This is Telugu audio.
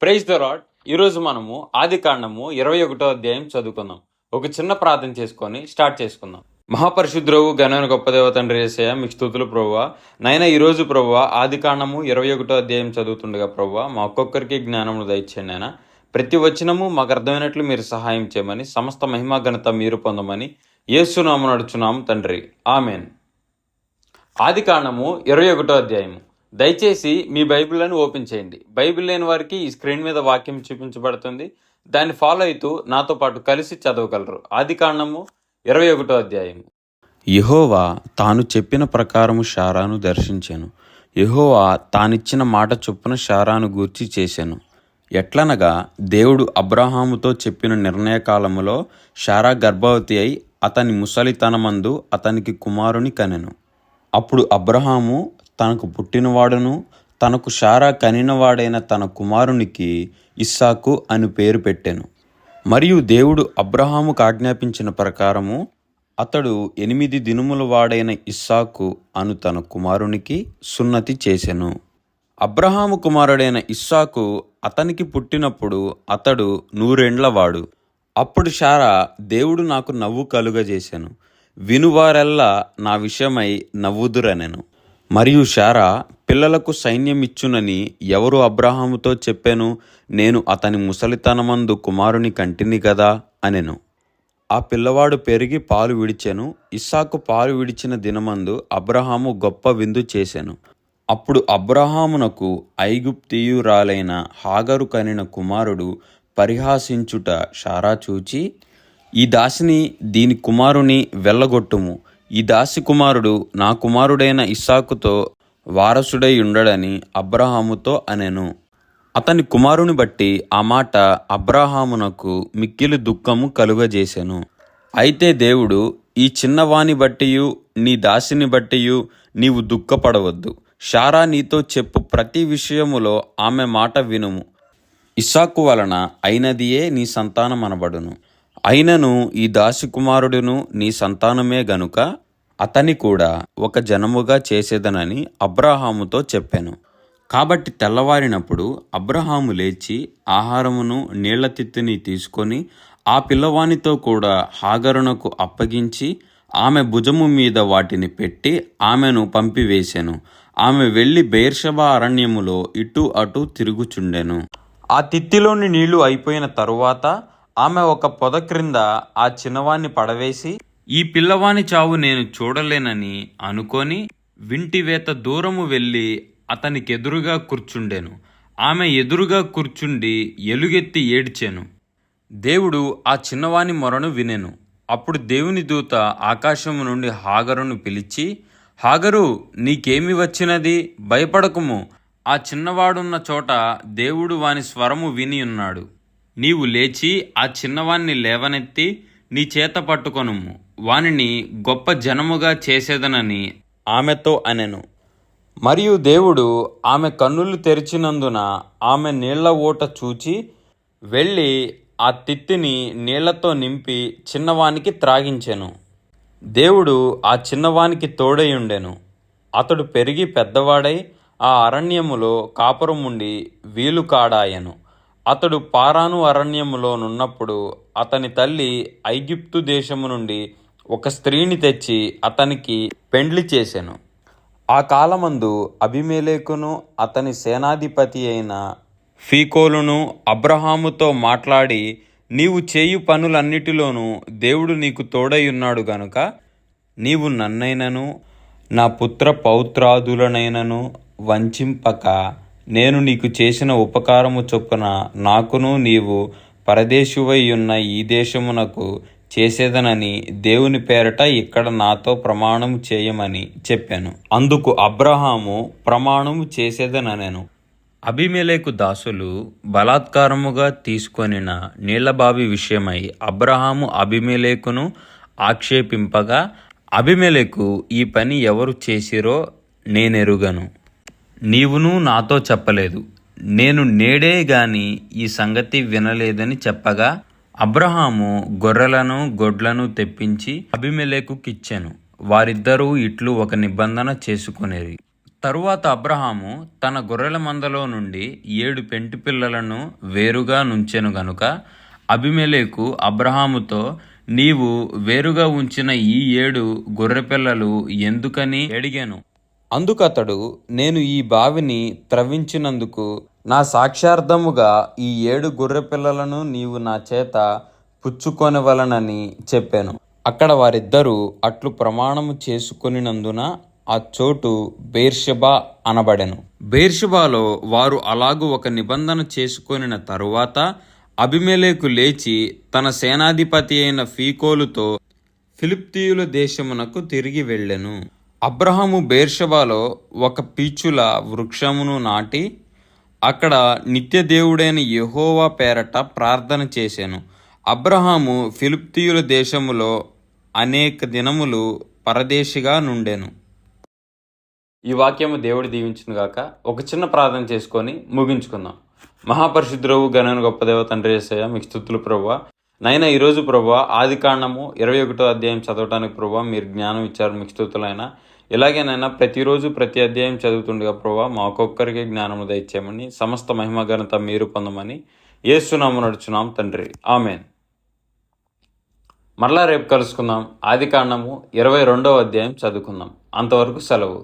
Praise the lord. ఈరోజు మనము ఆదికాండము 21వ అధ్యాయం చదువుకుందాం. ఒక చిన్న ప్రార్థన చేసుకొని స్టార్ట్ చేసుకుందాం. మహాపరిశుద్ధుడవు ఘనమైన గొప్ప దేవ తండ్రి యేసయ్య, మీకు స్తుతులు ప్రభువా. నైనా ఈరోజు ప్రభువా ఆదికాండము 21వ అధ్యాయం చదువుతుండగా ప్రభువా మా ఒక్కొక్కరికి జ్ఞానమును దయచేయండి. అయినా ప్రతి వచనము మాకు అర్థమైనట్లు మీరు సహాయం చేయమని, సమస్త మహిమా ఘనత మీరు పొందమని యేసు నామమున అడుచున్నాము తండ్రి, ఆమెన్. ఆదికాండము 21వ అధ్యాయము. దయచేసి మీ బైబిల్ని ఓపెన్ చేయండి. బైబిల్ లేని వారికి ఈ స్క్రీన్ మీద వాక్యం చూపించబడుతుంది, దాన్ని ఫాలో అవుతూ నాతో పాటు కలిసి చదవగలరు. ఆదికాండము 21వ అధ్యాయము. యెహోవా తాను చెప్పిన ప్రకారము శారాను దర్శించెను. యెహోవా తానిచ్చిన మాట చొప్పున శారాను గూర్చి చేసెను. ఎట్లనగా దేవుడు అబ్రహాముతో చెప్పిన నిర్ణయకాలములో శారా గర్భవతి అయి అతని ముసలితనమందు అతనికి కుమారుని కనెను. అప్పుడు అబ్రహాము తనకు పుట్టినవాడును తనకు శారా కనినవాడైన తన కుమారునికి ఇస్సాకు అని పేరు పెట్టెను. మరియు దేవుడు అబ్రహాముకు ఆజ్ఞాపించిన ప్రకారము అతడు 8 దినముల వాడైన ఇస్సాకు అను తన కుమారునికి సున్నతి చేసెను. అబ్రహాము కుమారుడైన ఇస్సాకు అతనికి పుట్టినప్పుడు అతడు 100 ఏండ్లవాడు. అప్పుడు శారా, దేవుడు నాకు నవ్వు కలుగజేసెను, వినువారెల్లా నా విషయమై నవ్వుదురనెను. మరియు శారా, పిల్లలకు సైన్యమిచ్చునని ఎవరు అబ్రహాముతో చెప్పెను? నేను అతని ముసలితనమందు కుమారుని కంటిని గదా అనెను. ఆ పిల్లవాడు పెరిగి పాలు విడిచెను. ఇస్సాకు పాలు విడిచిన దినమందు అబ్రహాము గొప్ప విందు చేసెను. అప్పుడు అబ్రహామునకు ఐగుప్తీయురాలైన హాగరు కనిన కుమారుడు పరిహాసించుట శారా చూచి, ఈ దాసిని దీని కుమారుని వెళ్ళగొట్టుము, ఈ దాసి కుమారుడు నా కుమారుడైన ఇస్సాకుతో వారసుడై ఉండడని అబ్రహాముతో అనెను. అతని కుమారుని బట్టి ఆ మాట అబ్రహామునకు మిక్కిలి దుఃఖము కలుగజేసెను. అయితే దేవుడు, ఈ చిన్నవాని బట్టియు నీ దాసిని బట్టియు నీవు దుఃఖపడవద్దు. శారా నీతో చెప్పు ప్రతి విషయములో ఆమె మాట వినుము. ఇస్సాకు వలన అయినదియే నీ సంతానమనబడును. అయినను ఈ దాసి కుమారుడును నీ సంతానమే గనుక అతని కూడా ఒక జనముగా చేసేదనని అబ్రహాముతో చెప్పెను. కాబట్టి తెల్లవారినప్పుడు అబ్రహాము లేచి ఆహారమును నీళ్ల తిత్తిని తీసుకొని ఆ పిల్లవానితో కూడా హాగరునకు అప్పగించి ఆమె భుజము మీద వాటిని పెట్టి ఆమెను పంపివేశెను. ఆమె వెళ్ళి బెయేర్షెబా అరణ్యములో ఇటు అటు తిరుగుచుండెను. ఆ తిత్తిలోని నీళ్లు అయిపోయిన తరువాత ఆమె ఒక పొద క్రింద ఆ చిన్నవాణ్ణి పడవేసి, ఈ పిల్లవాని చావు నేను చూడలేనని అనుకొని వింటివేత దూరము వెళ్ళి అతనికెదురుగా కూర్చుండెను. ఆమె ఎదురుగా కూర్చుండి ఎలుగెత్తి ఏడ్చెను. దేవుడు ఆ చిన్నవాని మొరను వినెను. అప్పుడు దేవుని దూత ఆకాశము నుండి హాగరును పిలిచి, హాగరు, నీకేమి వచ్చినది? భయపడకుము. ఆ చిన్నవాడున్న చోట దేవుడు వాని స్వరము విని ఉన్నాడు. నీవు లేచి ఆ చిన్నవాణ్ణి లేవనెత్తి నీ చేత పట్టుకొనుము, వానిని గొప్ప జనముగా చేసేదనని ఆమెతో అనెను. మరియు దేవుడు ఆమె కన్నులు తెరిచినందున ఆమె నీళ్ల ఊట చూచి వెళ్ళి ఆ తిత్తిని నీళ్లతో నింపి చిన్నవానికి త్రాగించెను. దేవుడు ఆ చిన్నవానికి తోడైయుండెను. అతడు పెరిగి పెద్దవాడై ఆ అరణ్యములో కాపురముండి వీలు కాడాయెను. అతడు పారాను అరణ్యములో నున్నప్పుడు అతని తల్లి ఐగుప్తు దేశము నుండి ఒక స్త్రీని తెచ్చి అతనికి పెండ్లి చేసెను. ఆ కాలమందు అబీమెలెకును అతని సేనాధిపతి అయిన ఫీకోలును అబ్రహాముతో మాట్లాడి, నీవు చేయు పనులన్నిటిలోనూ దేవుడు నీకు తోడైయున్నాడు గనుక నీవు నన్నైనను నా పుత్ర పౌత్రాదులనైనను వంచింపక నేను నీకు చేసిన ఉపకారము చొప్పున నాకును నీవు పరదేశువై ఉన్న ఈ దేశమునకు చేసేదనని దేవుని పేరట ఇక్కడ నాతో ప్రమాణము చేయమని చెప్పాను. అందుకు అబ్రహాము ప్రమాణము చేసేదనెను. అబీమెలెకు దాసులు బలాత్కారముగా తీసుకొనిన నీళ్లబావి విషయమై అబ్రహాము అబీమెలెకును ఆక్షేపింపగా, అబీమెలెకు, ఈ పని ఎవరు చేసిరో నేనెరుగను, నీవును నాతో చెప్పలేదు, నేను నేడే గాని ఈ సంగతి వినలేదని చెప్పగా, అబ్రహాము గొర్రెలను గొడ్లను తెప్పించి అబీమెలెకుకిచ్చెను. వారిద్దరూ ఇట్లు ఒక నిబంధన చేసుకొనిరి. తరువాత అబ్రహాము తన గొర్రెల మందలో నుండి 7 పెంటి పిల్లలను వేరుగా నుంచెను గనుక అబీమెలెకు అబ్రహాముతో, నీవు వేరుగా ఉంచిన ఈ 7 గొర్రెపిల్లలు ఎందుకని అడిగాను. అందుకతడు, నేను ఈ బావిని త్రవ్వించినందుకు నా సాక్ష్యార్థముగా ఈ 7 గొర్రెపిల్లలను నీవు నా చేత పుచ్చుకొనవలనని చెప్పాను. అక్కడ వారిద్దరూ అట్లు ప్రమాణము చేసుకొనినందున ఆ చోటు బెయేర్షెబా అనబడెను. బెయేర్షెబాలో వారు అలాగు ఒక నిబంధన చేసుకొనిన తరువాత అబీమెలెకు లేచి తన సేనాధిపతి అయిన ఫీకోలుతో ఫిలిష్తీయుల దేశమునకు తిరిగి వెళ్ళెను. అబ్రహాము బెయేర్షెబాలో ఒక పీచుల వృక్షమును నాటి అక్కడ నిత్యదేవుడైన యెహోవా పేరట ప్రార్థన చేసెను. అబ్రహాము ఫిలిష్తీయుల దేశములో అనేక దినములు పరదేశిగా నుండెను. ఈ వాక్యము దేవుడు దీవించును గాక. ఒక చిన్న ప్రార్థన చేసుకొని ముగించుకుందాం. మహాపరిశుద్ధుడవు ఘనమైన గొప్ప దేవ తండ్రి యేసయ్య, మీకు స్తుతులు ప్రభువా. నైనా ఈరోజు ప్రభువా ఆదికాండము 21వ అధ్యాయం చదవటానికి ప్రభువా మీరు జ్ఞానం ఇచ్చారు, మీకు స్తుతులైనా. ఇలాగేనైనా ప్రతిరోజు ప్రతి అధ్యాయం చదువుతుండగా ప్రభువా మా ఒక్కొక్కరికి జ్ఞానము దయచేయమని, సమస్త మహిమ ఘనత మీరు పొందమని యేసు నామమున నడుచున్నాం తండ్రి, ఆమెన్. మరలా రేపు కలుసుకుందాం. ఆదికాండము 22వ అధ్యాయం చదువుకుందాం. అంతవరకు సెలవు.